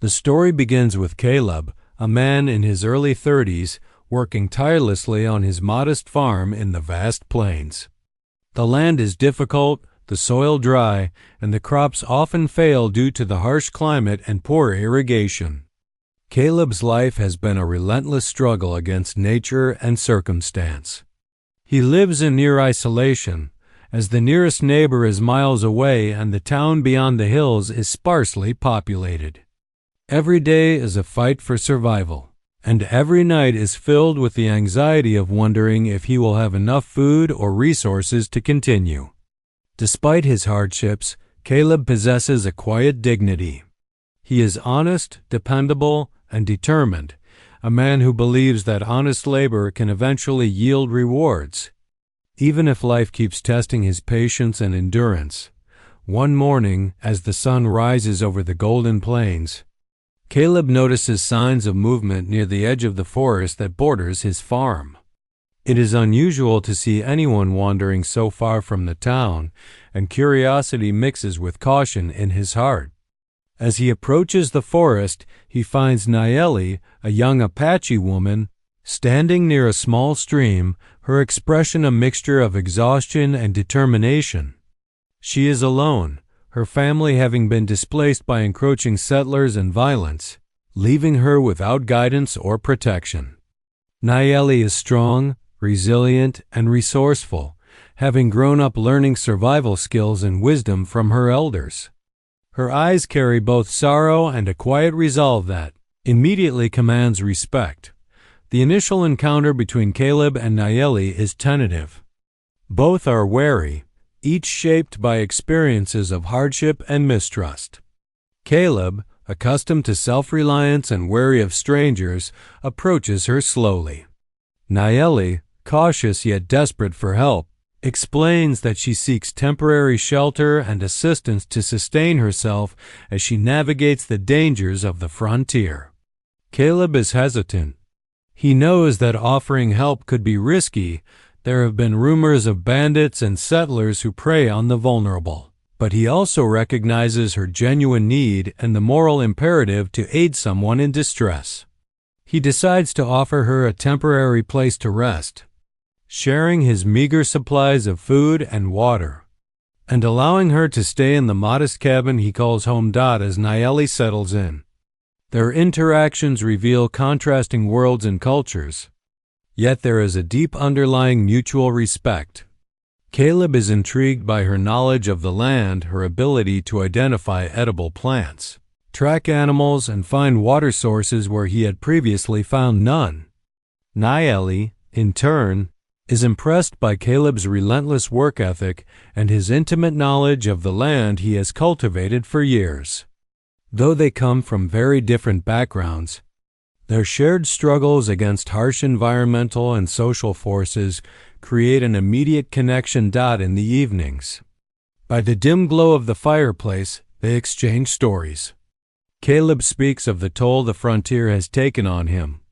The story begins with Caleb, a man in his early 30s, working tirelessly on his modest farm in the vast plains. The land is difficult, the soil dry, and the crops often fail due to the harsh climate and poor irrigation. Caleb's life has been a relentless struggle against nature and circumstance. He lives in near isolation, as the nearest neighbor is miles away and the town beyond the hills is sparsely populated. Every day is a fight for survival, and every night is filled with the anxiety of wondering if he will have enough food or resources to continue. Despite his hardships, Caleb possesses a quiet dignity. He is honest, dependable, and determined, a man who believes that honest labor can eventually yield rewards. Even if life keeps testing his patience and endurance, one morning, as the sun rises over the golden plains, Caleb notices signs of movement near the edge of the forest that borders his farm. It is unusual to see anyone wandering so far from the town, and curiosity mixes with caution in his heart. As he approaches the forest, he finds Nayeli, a young Apache woman, standing near a small stream, her expression a mixture of exhaustion and determination. She is alone, her family having been displaced by encroaching settlers and violence, leaving her without guidance or protection. Nayeli is strong, resilient, and resourceful, having grown up learning survival skills and wisdom from her elders. Her eyes carry both sorrow and a quiet resolve that immediately commands respect. The initial encounter between Caleb and Nayeli is tentative. Both are wary, each shaped by experiences of hardship and mistrust. Caleb, accustomed to self-reliance and wary of strangers, approaches her slowly. Nayeli, cautious yet desperate for help, explains that she seeks temporary shelter and assistance to sustain herself as she navigates the dangers of the frontier. Caleb is hesitant. He knows that offering help could be risky. There have been rumors of bandits and settlers who prey on the vulnerable. But he also recognizes her genuine need and the moral imperative to aid someone in distress. He decides to offer her a temporary place to rest, sharing his meager supplies of food and water, and allowing her to stay in the modest cabin he calls home. As Nayeli settles in, their interactions reveal contrasting worlds and cultures, yet there is a deep underlying mutual respect. Caleb is intrigued by her knowledge of the land, her ability to identify edible plants, track animals, and find water sources where he had previously found none. Nayeli, in turn, is impressed by Caleb's relentless work ethic and his intimate knowledge of the land he has cultivated for years. Though they come from very different backgrounds, their shared struggles against harsh environmental and social forces create an immediate connection. In the evenings, by the dim glow of the fireplace, they exchange stories. Caleb speaks of the toll the frontier has taken on him,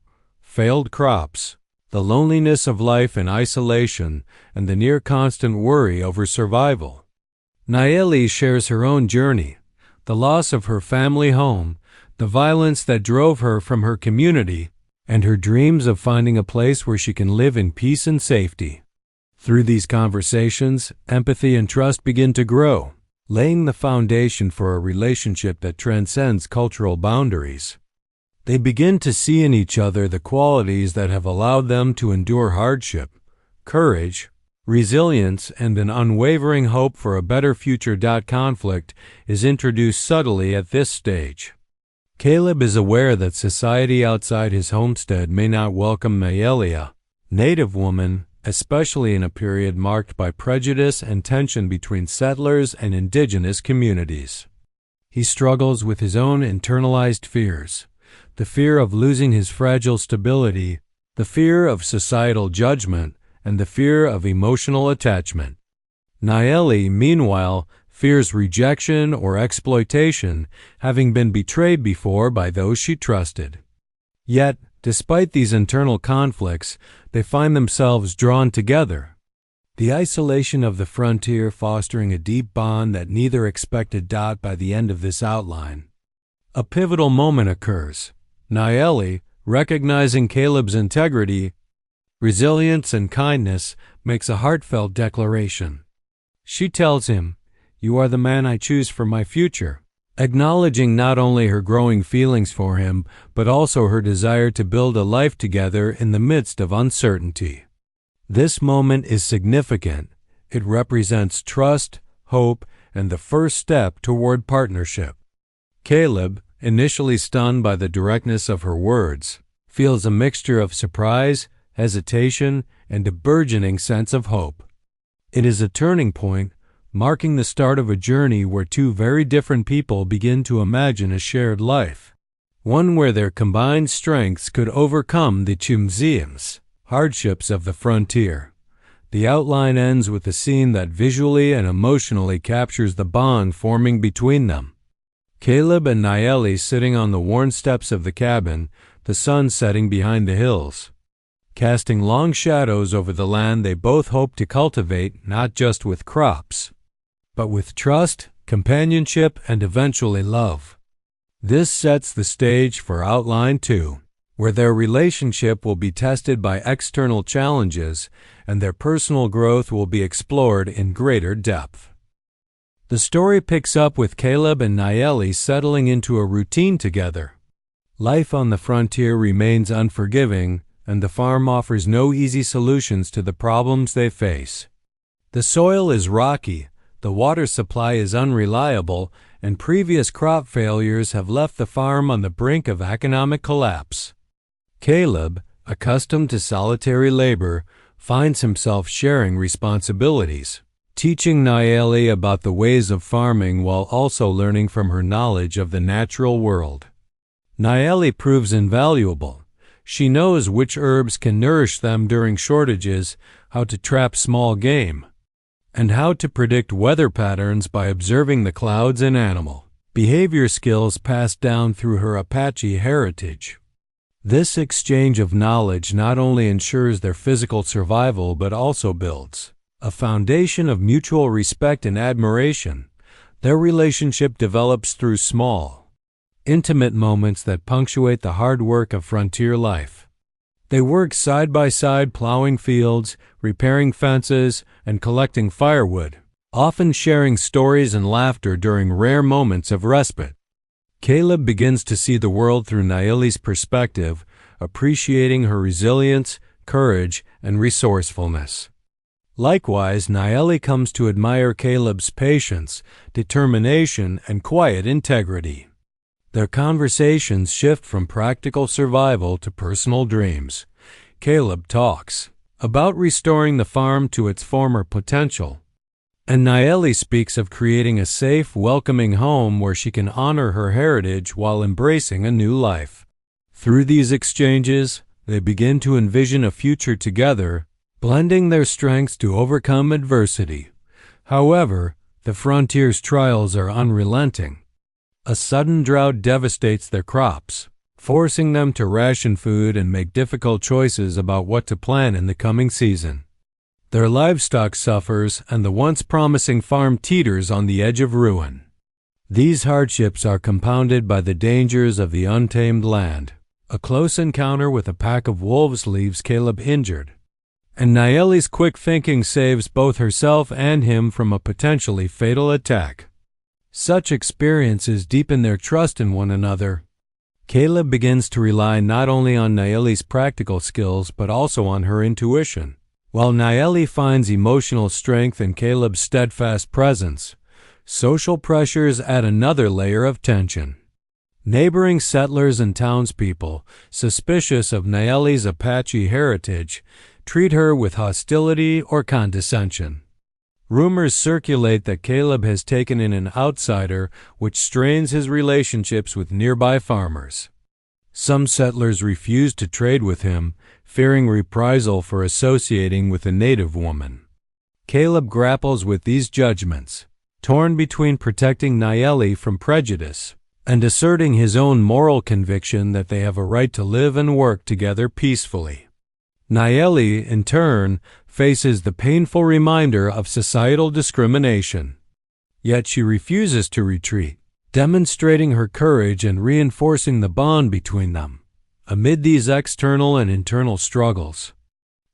failed crops, the loneliness of life in isolation, and the near-constant worry over survival. Nayeli shares her own journey, the loss of her family home, the violence that drove her from her community, and her dreams of finding a place where she can live in peace and safety. Through these conversations, empathy and trust begin to grow, laying the foundation for a relationship that transcends cultural boundaries. They begin to see in each other the qualities that have allowed them to endure hardship: courage, resilience, and an unwavering hope for a better future. Conflict is introduced subtly at this stage. Caleb is aware that society outside his homestead may not welcome Nayeli, a native woman, especially in a period marked by prejudice and tension between settlers and indigenous communities. He struggles with his own internalized fears: the fear of losing his fragile stability, the fear of societal judgment, and the fear of emotional attachment. Nayeli, meanwhile, fears rejection or exploitation, having been betrayed before by those she trusted. Yet, despite these internal conflicts, they find themselves drawn together, the isolation of the frontier fostering a deep bond that neither expected. By the end of this outline, A pivotal moment occurs. Nayeli, recognizing Caleb's integrity, resilience, and kindness, makes a heartfelt declaration. She tells him, "You are the man I choose for my future," acknowledging not only her growing feelings for him, but also her desire to build a life together in the midst of uncertainty. This moment is significant. It represents trust, hope, and the first step toward partnership. Caleb, initially stunned by the directness of her words, feels a mixture of surprise, hesitation, and a burgeoning sense of hope. It is a turning point, marking the start of a journey where two very different people begin to imagine a shared life, one where their combined strengths could overcome the chumziums, hardships of the frontier. The outline ends with a scene that visually and emotionally captures the bond forming between them. Caleb and Nayeli sitting on the worn steps of the cabin, the sun setting behind the hills, casting long shadows over the land they both hope to cultivate not just with crops, but with trust, companionship, and eventually love. This sets the stage for Outline 2, where their relationship will be tested by external challenges and their personal growth will be explored in greater depth. The story picks up with Caleb and Nayeli settling into a routine together. Life on the frontier remains unforgiving, and the farm offers no easy solutions to the problems they face. The soil is rocky, the water supply is unreliable, and previous crop failures have left the farm on the brink of economic collapse. Caleb, accustomed to solitary labor, finds himself sharing responsibilities, teaching Nayeli about the ways of farming while also learning from her knowledge of the natural world. Nayeli proves invaluable. She knows which herbs can nourish them during shortages, how to trap small game, and how to predict weather patterns by observing the clouds and animal behavior skills passed down through her Apache heritage. This exchange of knowledge not only ensures their physical survival but also builds a foundation of mutual respect and admiration. Their relationship develops through small, intimate moments that punctuate the hard work of frontier life. They work side by side plowing fields, repairing fences, and collecting firewood, often sharing stories and laughter during rare moments of respite. Caleb begins to see the world through Nayeli's perspective, appreciating her resilience, courage, and resourcefulness. Likewise, Nayeli comes to admire Caleb's patience, determination, and quiet integrity. Their conversations shift from practical survival to personal dreams. Caleb talks about restoring the farm to its former potential, and Nayeli speaks of creating a safe, welcoming home where she can honor her heritage while embracing a new life. Through these exchanges, they begin to envision a future together, blending their strengths to overcome adversity. However, the frontier's trials are unrelenting. A sudden drought devastates their crops, forcing them to ration food and make difficult choices about what to plant in the coming season. Their livestock suffers, and the once promising farm teeters on the edge of ruin. These hardships are compounded by the dangers of the untamed land. A close encounter with a pack of wolves leaves Caleb injured, and Nayeli's quick thinking saves both herself and him from a potentially fatal attack. Such experiences deepen their trust in one another. Caleb begins to rely not only on Nayeli's practical skills but also on her intuition, while Nayeli finds emotional strength in Caleb's steadfast presence. Social pressures add another layer of tension. Neighboring settlers and townspeople, suspicious of Nayeli's Apache heritage, treat her with hostility or condescension. Rumors circulate that Caleb has taken in an outsider, which strains his relationships with nearby farmers. Some settlers refuse to trade with him, fearing reprisal for associating with a native woman. Caleb grapples with these judgments, torn between protecting Nayeli from prejudice and asserting his own moral conviction that they have a right to live and work together peacefully. Nayeli, in turn, faces the painful reminder of societal discrimination. Yet she refuses to retreat, demonstrating her courage and reinforcing the bond between them. Amid these external and internal struggles,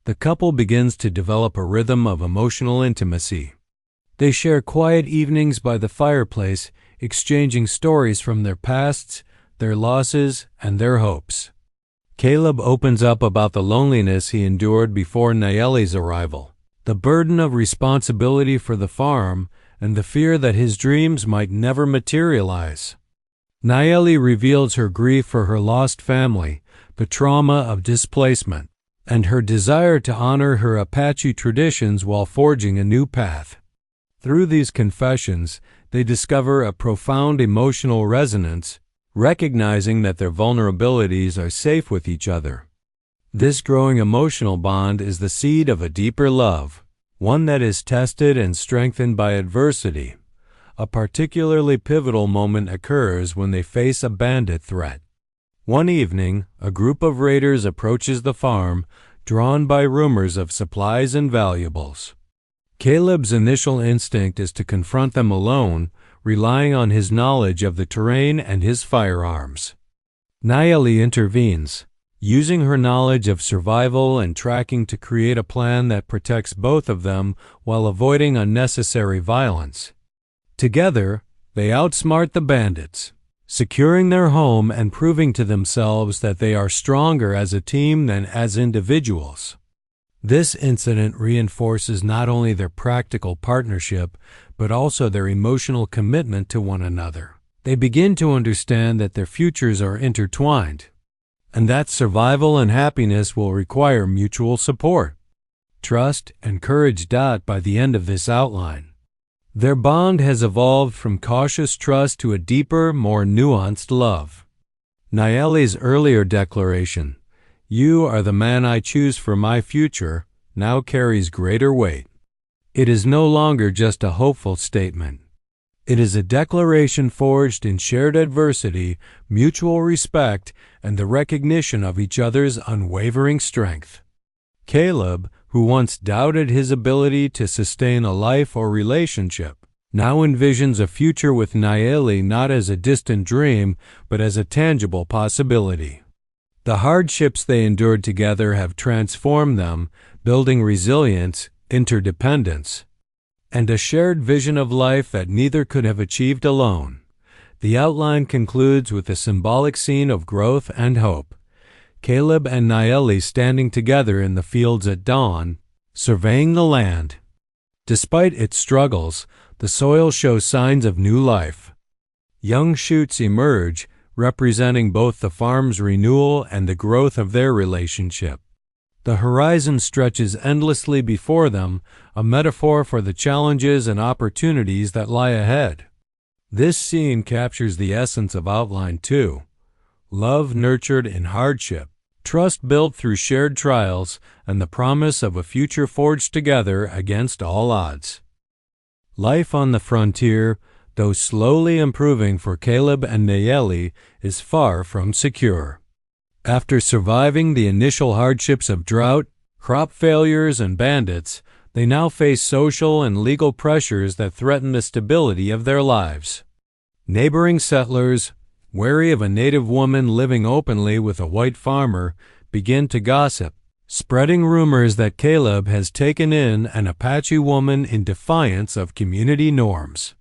the couple begins to develop a rhythm of emotional intimacy. They share quiet evenings by the fireplace, exchanging stories from their pasts, their losses, and their hopes. Caleb opens up about the loneliness he endured before Nayeli's arrival, the burden of responsibility for the farm, and the fear that his dreams might never materialize. Nayeli reveals her grief for her lost family, the trauma of displacement, and her desire to honor her Apache traditions while forging a new path. Through these confessions, they discover a profound emotional resonance, recognizing that their vulnerabilities are safe with each other. This growing emotional bond is the seed of a deeper love, one that is tested and strengthened by adversity. A particularly pivotal moment occurs when they face a bandit threat. One evening, a group of raiders approaches the farm, drawn by rumors of supplies and valuables. Caleb's initial instinct is to confront them alone, relying on his knowledge of the terrain and his firearms. Nayeli intervenes, using her knowledge of survival and tracking to create a plan that protects both of them while avoiding unnecessary violence. Together, they outsmart the bandits, securing their home and proving to themselves that they are stronger as a team than as individuals. This incident reinforces not only their practical partnership, but also their emotional commitment to one another. They begin to understand that their futures are intertwined, and that survival and happiness will require mutual support, trust, and courage. By the end of this outline, their bond has evolved from cautious trust to a deeper, more nuanced love. Nayeli's earlier declaration, "You are the man I choose for my future," now carries greater weight. It is no longer just a hopeful statement. It is a declaration forged in shared adversity, mutual respect, and the recognition of each other's unwavering strength. Caleb, who once doubted his ability to sustain a life or relationship, now envisions a future with Nayeli not as a distant dream, but as a tangible possibility. The hardships they endured together have transformed them, building resilience, interdependence, and a shared vision of life that neither could have achieved alone. The outline concludes with a symbolic scene of growth and hope. Caleb and Nayeli standing together in the fields at dawn, surveying the land. Despite its struggles, the soil shows signs of new life. Young shoots emerge, representing both the farm's renewal and the growth of their relationship. The horizon stretches endlessly before them, a metaphor for the challenges and opportunities that lie ahead. This scene captures the essence of Outline 2. Love nurtured in hardship, trust built through shared trials, and the promise of a future forged together against all odds. Life on the frontier, though slowly improving for Caleb and Nayeli, is far from secure. After surviving the initial hardships of drought, crop failures, and bandits, they now face social and legal pressures that threaten the stability of their lives. Neighboring settlers, wary of a native woman living openly with a white farmer, begin to gossip, spreading rumors that Caleb has taken in an Apache woman in defiance of community norms.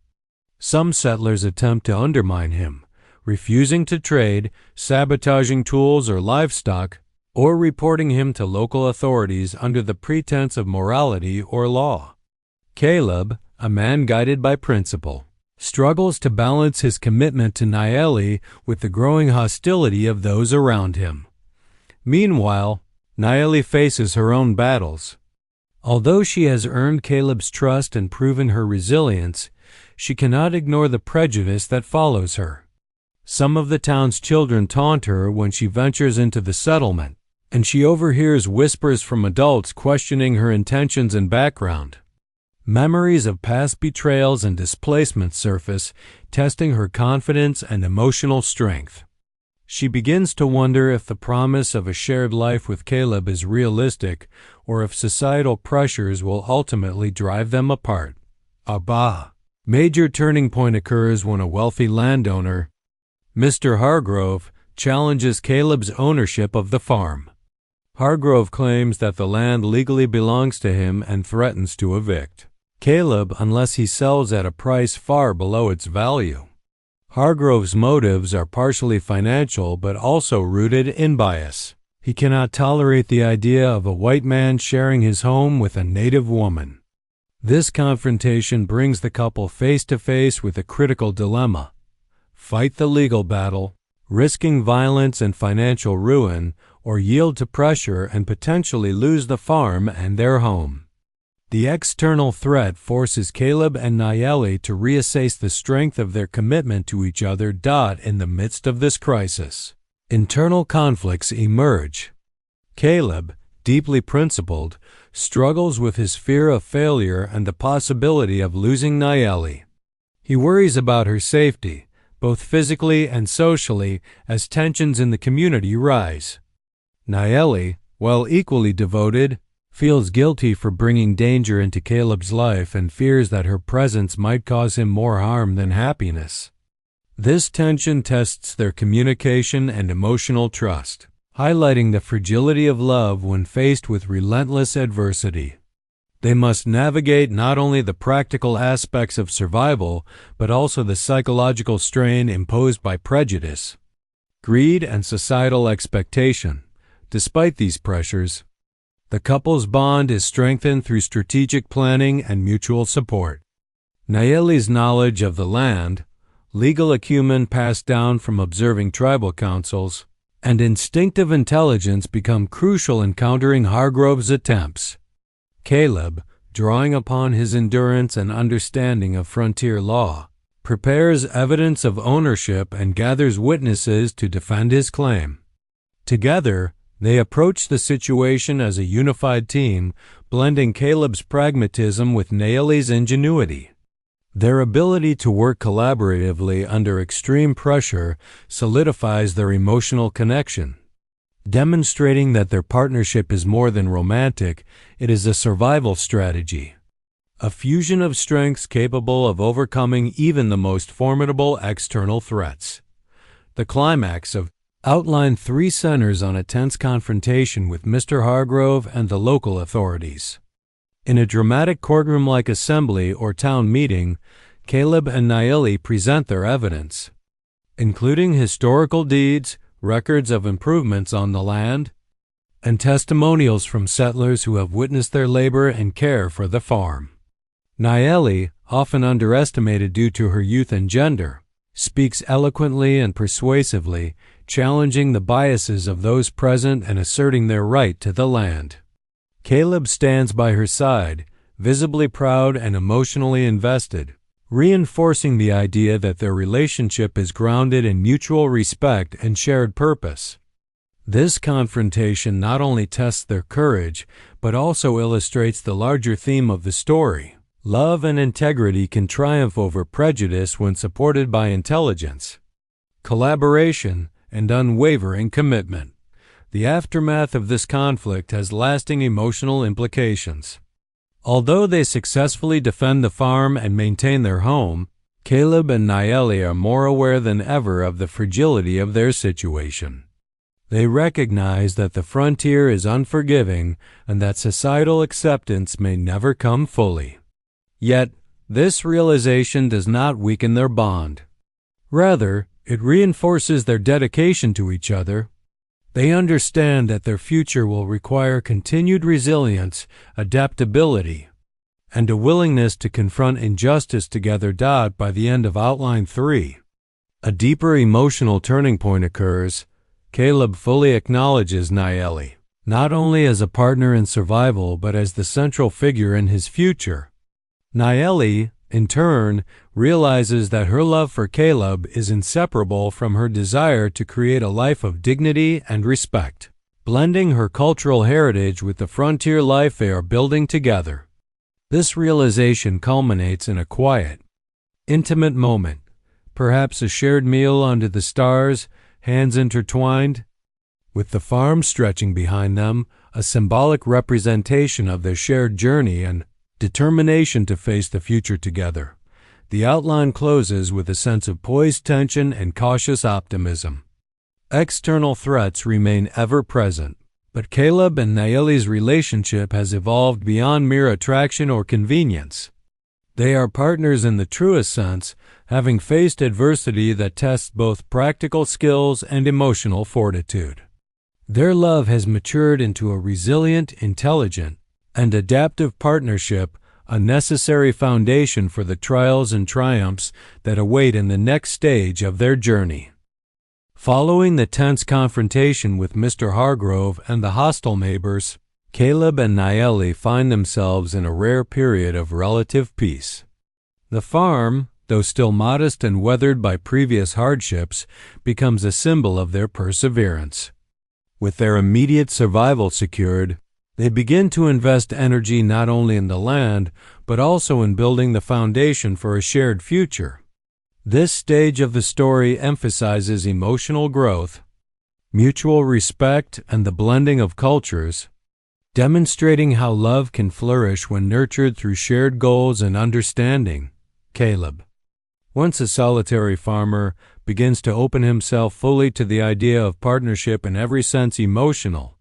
Some settlers attempt to undermine him, refusing to trade, sabotaging tools or livestock, or reporting him to local authorities under the pretense of morality or law. Caleb, a man guided by principle, struggles to balance his commitment to Nayeli with the growing hostility of those around him. Meanwhile, Nayeli faces her own battles. Although she has earned Caleb's trust and proven her resilience, she cannot ignore the prejudice that follows her. Some of the town's children taunt her when she ventures into the settlement, and she overhears whispers from adults questioning her intentions and background. Memories of past betrayals and displacement surface, testing her confidence and emotional strength. She begins to wonder if the promise of a shared life with Caleb is realistic, or if societal pressures will ultimately drive them apart. Abba. Major turning point occurs when a wealthy landowner, Mr. Hargrove, challenges Caleb's ownership of the farm. Hargrove claims that the land legally belongs to him and threatens to evict Caleb unless he sells at a price far below its value. Hargrove's motives are partially financial but also rooted in bias. He cannot tolerate the idea of a white man sharing his home with a native woman. This confrontation brings the couple face to face with a critical dilemma: fight the legal battle, risking violence and financial ruin, or yield to pressure and potentially lose the farm and their home. The external threat forces Caleb and Nayeli to reassess the strength of their commitment to each other. In the midst of this crisis, internal conflicts emerge. Caleb, deeply principled, struggles with his fear of failure and the possibility of losing Nayeli. He worries about her safety, both physically and socially, as tensions in the community rise. Nayeli, while equally devoted, feels guilty for bringing danger into Caleb's life and fears that her presence might cause him more harm than happiness. This tension tests their communication and emotional trust, highlighting the fragility of love when faced with relentless adversity. They must navigate not only the practical aspects of survival, but also the psychological strain imposed by prejudice, greed, and societal expectation. Despite these pressures, the couple's bond is strengthened through strategic planning and mutual support. Nayeli's knowledge of the land, legal acumen passed down from observing tribal councils, and instinctive intelligence become crucial in countering Hargrove's attempts. Caleb, drawing upon his endurance and understanding of frontier law, prepares evidence of ownership and gathers witnesses to defend his claim. Together, they approach the situation as a unified team, blending Caleb's pragmatism with Nayeli's ingenuity. Their ability to work collaboratively under extreme pressure solidifies their emotional connection. Demonstrating that their partnership is more than romantic, it is a survival strategy, a fusion of strengths capable of overcoming even the most formidable external threats. The climax of Outline 3 centers on a tense confrontation with Mr. Hargrove and the local authorities. In a dramatic courtroom-like assembly or town meeting, Caleb and Nayeli present their evidence, including historical deeds, records of improvements on the land, and testimonials from settlers who have witnessed their labor and care for the farm. Nayeli, often underestimated due to her youth and gender, speaks eloquently and persuasively, challenging the biases of those present and asserting their right to the land. Caleb stands by her side, visibly proud and emotionally invested, reinforcing the idea that their relationship is grounded in mutual respect and shared purpose. This confrontation not only tests their courage, but also illustrates the larger theme of the story. Love and integrity can triumph over prejudice when supported by intelligence, collaboration, and unwavering commitment. The aftermath of this conflict has lasting emotional implications. Although they successfully defend the farm and maintain their home, Caleb and Nayeli are more aware than ever of the fragility of their situation. They recognize that the frontier is unforgiving and that societal acceptance may never come fully. Yet, this realization does not weaken their bond. Rather, it reinforces their dedication to each other. They understand that their future will require continued resilience, adaptability, and a willingness to confront injustice together. By the end of Outline 3, a deeper emotional turning point occurs. Caleb fully acknowledges Nayeli, not only as a partner in survival but as the central figure in his future. Nayeli, in turn, realizes that her love for Caleb is inseparable from her desire to create a life of dignity and respect, blending her cultural heritage with the frontier life they are building together. This realization culminates in a quiet, intimate moment, perhaps a shared meal under the stars, hands intertwined, with the farm stretching behind them, a symbolic representation of their shared journey and determination to face the future together. The outline closes with a sense of poised tension and cautious optimism. External threats remain ever present, but Caleb and Nayeli's relationship has evolved beyond mere attraction or convenience. They are partners in the truest sense, having faced adversity that tests both practical skills and emotional fortitude. Their love has matured into a resilient, intelligent, and adaptive partnership, a necessary foundation for the trials and triumphs that await in the next stage of their journey. Following the tense confrontation with Mr. Hargrove and the hostile neighbors, Caleb and Nayeli find themselves in a rare period of relative peace. The farm, though still modest and weathered by previous hardships, becomes a symbol of their perseverance. With their immediate survival secured, they begin to invest energy not only in the land, but also in building the foundation for a shared future. This stage of the story emphasizes emotional growth, mutual respect, and the blending of cultures, demonstrating how love can flourish when nurtured through shared goals and understanding. Caleb, once a solitary farmer, begins to open himself fully to the idea of partnership in every sense: emotional,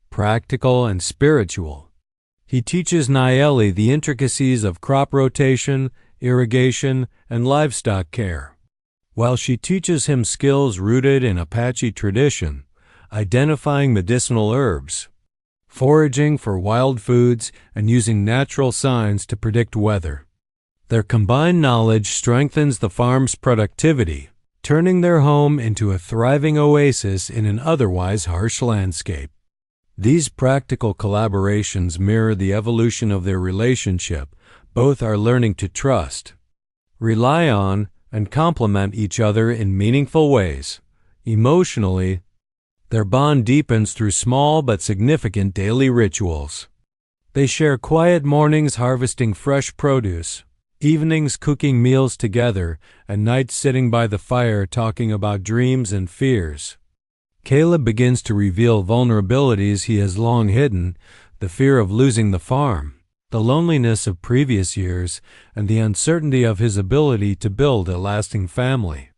practical, and spiritual. He teaches Nayeli the intricacies of crop rotation, irrigation, and livestock care, while she teaches him skills rooted in Apache tradition, identifying medicinal herbs, foraging for wild foods, and using natural signs to predict weather. Their combined knowledge strengthens the farm's productivity, turning their home into a thriving oasis in an otherwise harsh landscape. These practical collaborations mirror the evolution of their relationship. Both are learning to trust, rely on, and complement each other in meaningful ways. Emotionally, their bond deepens through small but significant daily rituals. They share quiet mornings harvesting fresh produce, evenings cooking meals together, and nights sitting by the fire talking about dreams and fears. Caleb begins to reveal vulnerabilities he has long hidden: the fear of losing the farm, the loneliness of previous years, and the uncertainty of his ability to build a lasting family.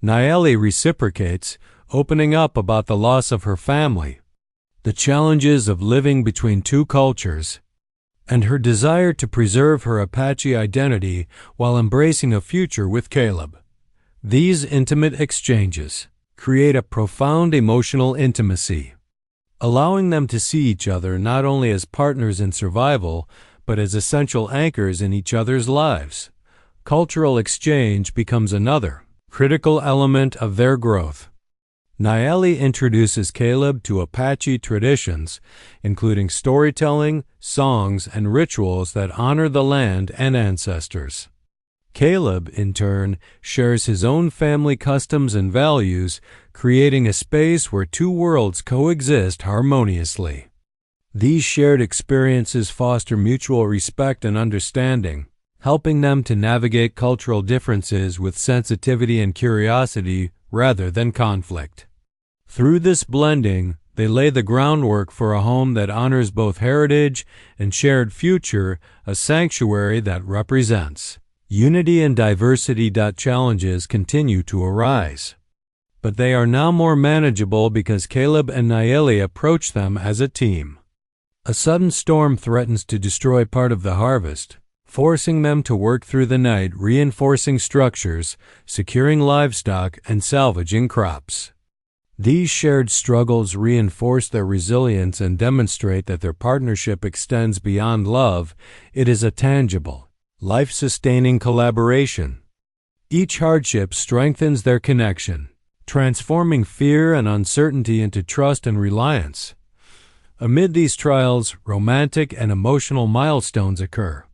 Nayeli reciprocates, opening up about the loss of her family, the challenges of living between two cultures, and her desire to preserve her Apache identity while embracing a future with Caleb. These intimate exchanges create a profound emotional intimacy, allowing them to see each other not only as partners in survival, but as essential anchors in each other's lives. Cultural exchange becomes another critical element of their growth. Nayeli introduces Caleb to Apache traditions, including storytelling, songs, and rituals that honor the land and ancestors. Caleb, in turn, shares his own family customs and values, creating a space where two worlds coexist harmoniously. These shared experiences foster mutual respect and understanding, helping them to navigate cultural differences with sensitivity and curiosity rather than conflict. Through this blending, they lay the groundwork for a home that honors both heritage and shared future, a sanctuary that represents unity and diversity. Challenges continue to arise, but they are now more manageable because Caleb and Nayeli approach them as a team. A sudden storm threatens to destroy part of the harvest, forcing them to work through the night reinforcing structures, securing livestock, and salvaging crops. These shared struggles reinforce their resilience and demonstrate that their partnership extends beyond love. It is a tangible, life-sustaining collaboration. Each hardship strengthens their connection, transforming fear and uncertainty into trust and reliance. Amid these trials, romantic and emotional milestones occur.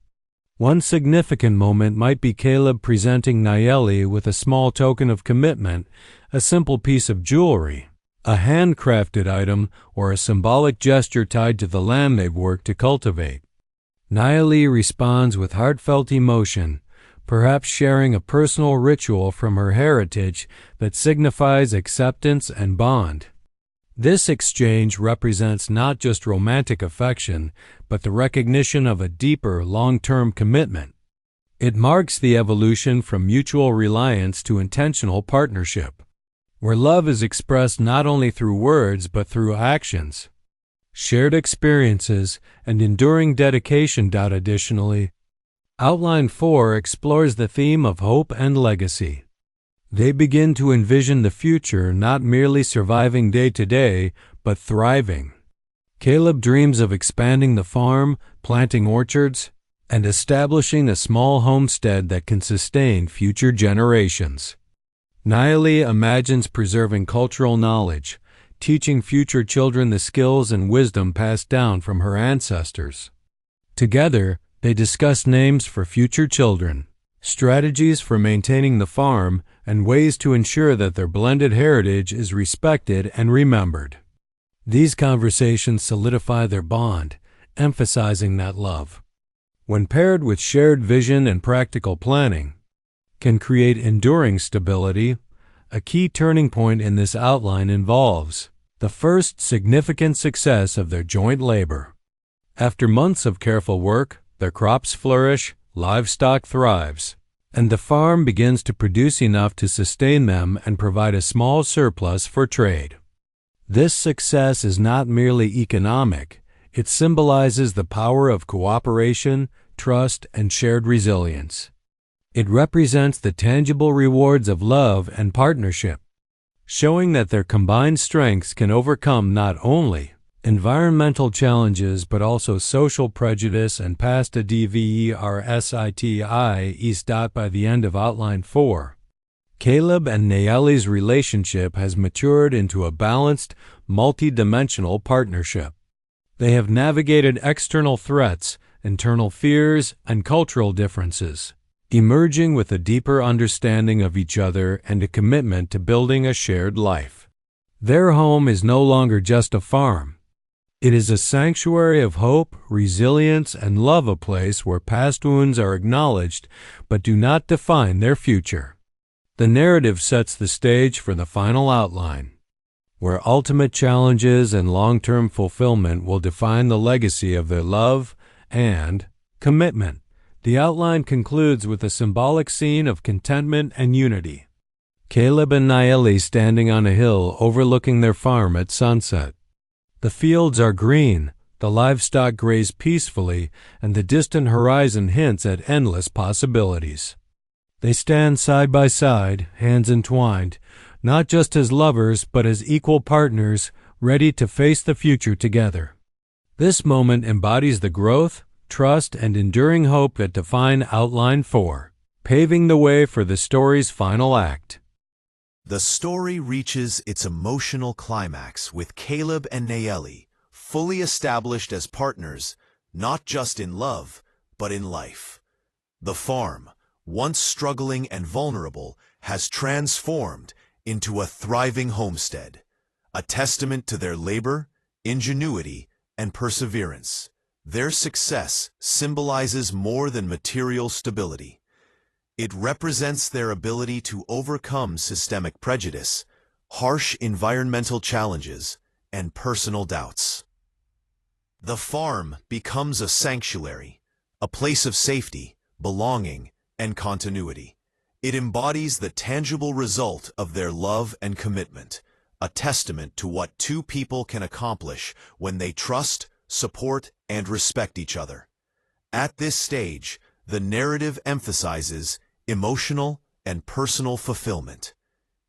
One significant moment might be Caleb presenting Nayeli with a small token of commitment, a simple piece of jewelry, a handcrafted item, or a symbolic gesture tied to the land they've worked to cultivate. Nayeli responds with heartfelt emotion, perhaps sharing a personal ritual from her heritage that signifies acceptance and bond. This exchange represents not just romantic affection, but the recognition of a deeper, long-term commitment. It marks the evolution from mutual reliance to intentional partnership, where love is expressed not only through words but through actions, shared experiences, and enduring dedication. Additionally, Outline 4 explores the theme of hope and legacy. They begin to envision the future not merely surviving day to day, but thriving. Caleb dreams of expanding the farm, planting orchards, and establishing a small homestead that can sustain future generations. Nayeli imagines preserving cultural knowledge, teaching future children the skills and wisdom passed down from her ancestors. Together, they discuss names for future children, strategies for maintaining the farm, and ways to ensure that their blended heritage is respected and remembered. These conversations solidify their bond, emphasizing that love, when paired with shared vision and practical planning, can create enduring stability. A key turning point in this outline involves the first significant success of their joint labor. After months of careful work, their crops flourish, livestock thrives, and the farm begins to produce enough to sustain them and provide a small surplus for trade. This success is not merely economic, it symbolizes the power of cooperation, trust, and shared resilience. It represents the tangible rewards of love and partnership, showing that their combined strengths can overcome not only environmental challenges but also social prejudice and past a diversity. By the end of Outline 4, Caleb and Nayeli's relationship has matured into a balanced, multi-dimensional partnership. They have navigated external threats, internal fears, and cultural differences, emerging with a deeper understanding of each other and a commitment to building a shared life. Their home is no longer just a farm. It is a sanctuary of hope, resilience, and love, a place where past wounds are acknowledged but do not define their future. The narrative sets the stage for the final outline, where ultimate challenges and long-term fulfillment will define the legacy of their love and commitment. The outline concludes with a symbolic scene of contentment and unity. Caleb and Nayeli standing on a hill overlooking their farm at sunset. The fields are green, the livestock graze peacefully, and the distant horizon hints at endless possibilities. They stand side by side, hands entwined, not just as lovers but as equal partners, ready to face the future together. This moment embodies the growth, trust, and enduring hope that define Outline 4, paving the way for the story's final act. The story reaches its emotional climax with Caleb and Nayeli fully established as partners, not just in love, but in life. The farm, once struggling and vulnerable, has transformed into a thriving homestead, a testament to their labor, ingenuity, and perseverance. Their success symbolizes more than material stability. It represents their ability to overcome systemic prejudice, harsh environmental challenges, and personal doubts. The farm becomes a sanctuary, a place of safety, belonging, and continuity. It embodies the tangible result of their love and commitment, a testament to what two people can accomplish when they trust, support, and respect each other. At this stage, the narrative emphasizes emotional and personal fulfillment.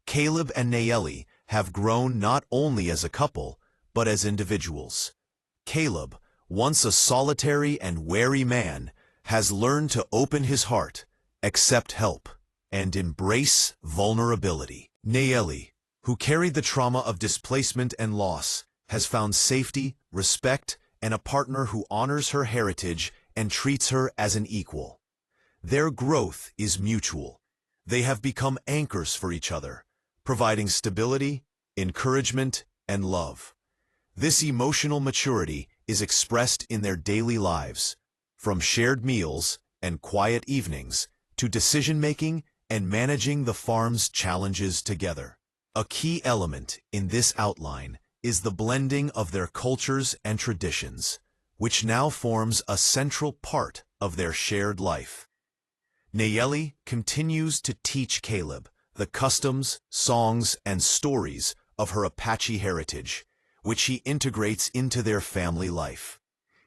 Caleb and Nayeli have grown not only as a couple, but as individuals. Caleb, once a solitary and wary man, has learned to open his heart, accept help, and embrace vulnerability. Nayeli, who carried the trauma of displacement and loss, has found safety, respect, and a partner who honors her heritage and treats her as an equal. Their growth is mutual. They have become anchors for each other, providing stability, encouragement, and love. This emotional maturity is expressed in their daily lives, from shared meals and quiet evenings to decision-making and managing the farm's challenges together. A key element in this outline is the blending of their cultures and traditions, which now forms a central part of their shared life. Nayeli continues to teach Caleb the customs, songs, and stories of her Apache heritage, which she integrates into their family life.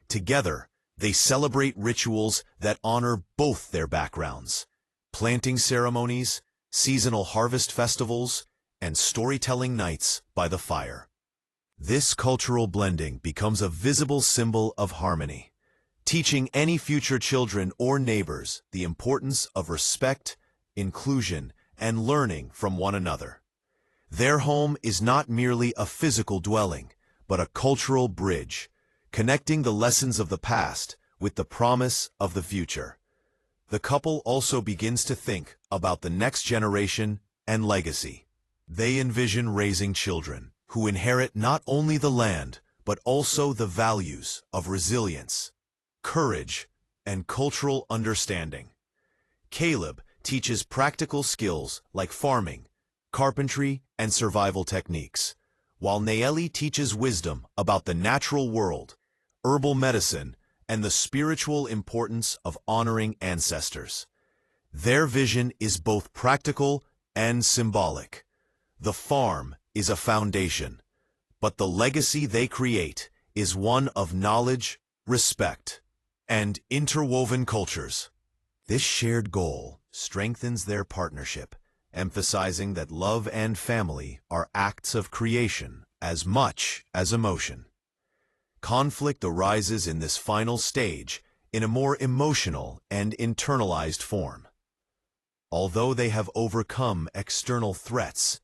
Together, they celebrate rituals that honor both their backgrounds: planting ceremonies, seasonal harvest festivals, and storytelling nights by the fire. This cultural blending becomes a visible symbol of harmony, teaching any future children or neighbors the importance of respect, inclusion, and learning from one another. Their home is not merely a physical dwelling, but a cultural bridge, connecting the lessons of the past with the promise of the future. The couple also begins to think about the next generation and legacy. They envision raising children who inherit not only the land, but also the values of resilience, courage, and cultural understanding. Caleb teaches practical skills like farming, carpentry, and survival techniques, while Nayeli teaches wisdom about the natural world, herbal medicine, and the spiritual importance of honoring ancestors. Their vision is both practical and symbolic. The farm is a foundation, but the legacy they create is one of knowledge, respect, and interwoven cultures. This shared goal strengthens their partnership, emphasizing that love and family are acts of creation as much as emotion. Conflict arises in this final stage in a more emotional and internalized form. Although they have overcome external threats,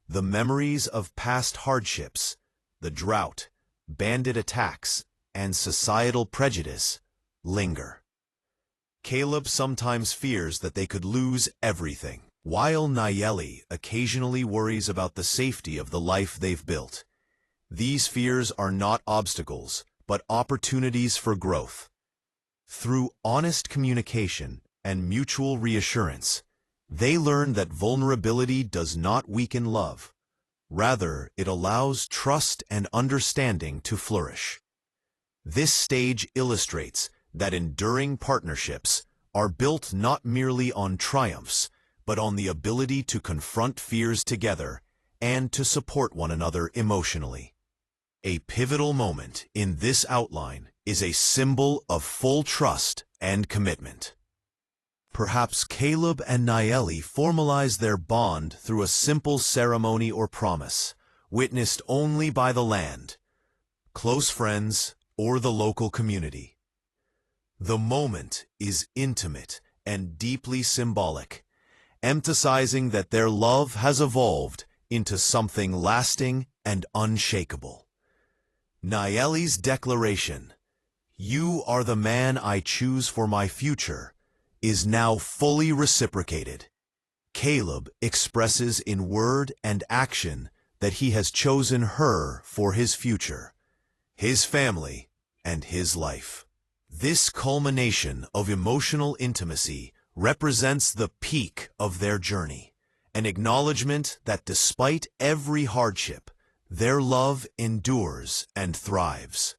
the memories of past hardships, the drought, bandit attacks, and societal prejudice linger. Caleb sometimes fears that they could lose everything, while Nayeli occasionally worries about the safety of the life they've built. These fears are not obstacles, but opportunities for growth. Through honest communication and mutual reassurance, they learn that vulnerability does not weaken love. Rather, it allows trust and understanding to flourish. This stage illustrates that enduring partnerships are built not merely on triumphs, but on the ability to confront fears together and to support one another emotionally. A pivotal moment in this outline is a symbol of full trust and commitment. Perhaps Caleb and Nayeli formalize their bond through a simple ceremony or promise, witnessed only by the land, close friends, or the local community. The moment is intimate and deeply symbolic, emphasizing that their love has evolved into something lasting and unshakable. Nayeli's declaration, "You are the man I choose for my future," is now fully reciprocated. Caleb expresses in word and action that he has chosen her for his future, his family, and his life. This culmination of emotional intimacy represents the peak of their journey, an acknowledgement that despite every hardship, their love endures and thrives.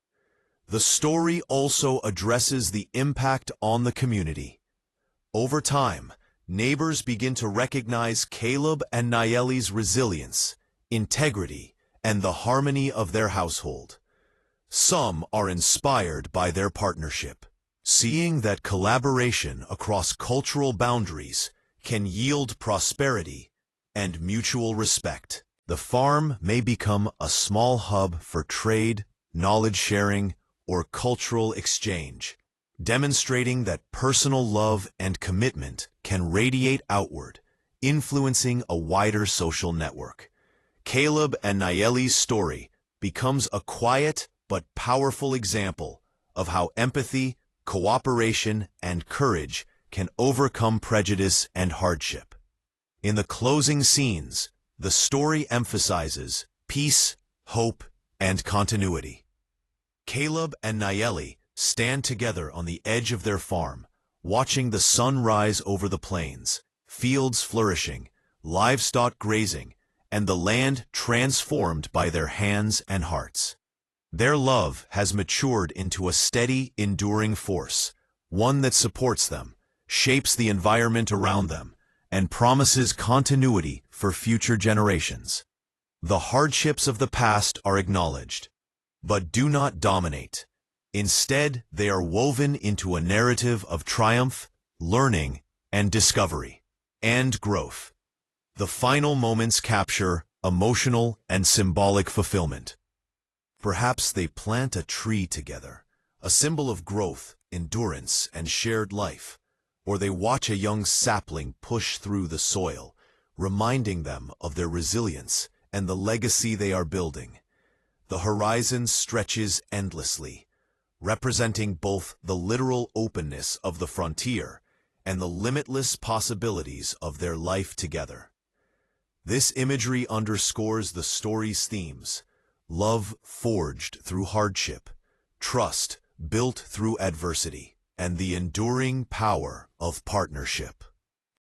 The story also addresses the impact on the community. Over time, neighbors begin to recognize Caleb and Nayeli's resilience, integrity, and the harmony of their household. Some are inspired by their partnership, seeing that collaboration across cultural boundaries can yield prosperity and mutual respect. The farm may become a small hub for trade, knowledge sharing, or cultural exchange, demonstrating that personal love and commitment can radiate outward, influencing a wider social network. Caleb and Nayeli's story becomes a quiet but powerful example of how empathy, cooperation, and courage can overcome prejudice and hardship. In the closing scenes, the story emphasizes peace, hope, and continuity. Caleb and Nayeli stand together on the edge of their farm, watching the sun rise over the plains, fields flourishing, livestock grazing, and the land transformed by their hands and hearts. Their love has matured into a steady, enduring force, one that supports them, shapes the environment around them, and promises continuity for future generations. The hardships of the past are acknowledged, but do not dominate. Instead, they are woven into a narrative of triumph, learning, and discovery, and growth. The final moments capture emotional and symbolic fulfillment. Perhaps they plant a tree together, a symbol of growth, endurance, and shared life. Or they watch a young sapling push through the soil, reminding them of their resilience and the legacy they are building. The horizon stretches endlessly, representing both the literal openness of the frontier and the limitless possibilities of their life together. This imagery underscores the story's themes: love forged through hardship, trust built through adversity, and the enduring power of partnership.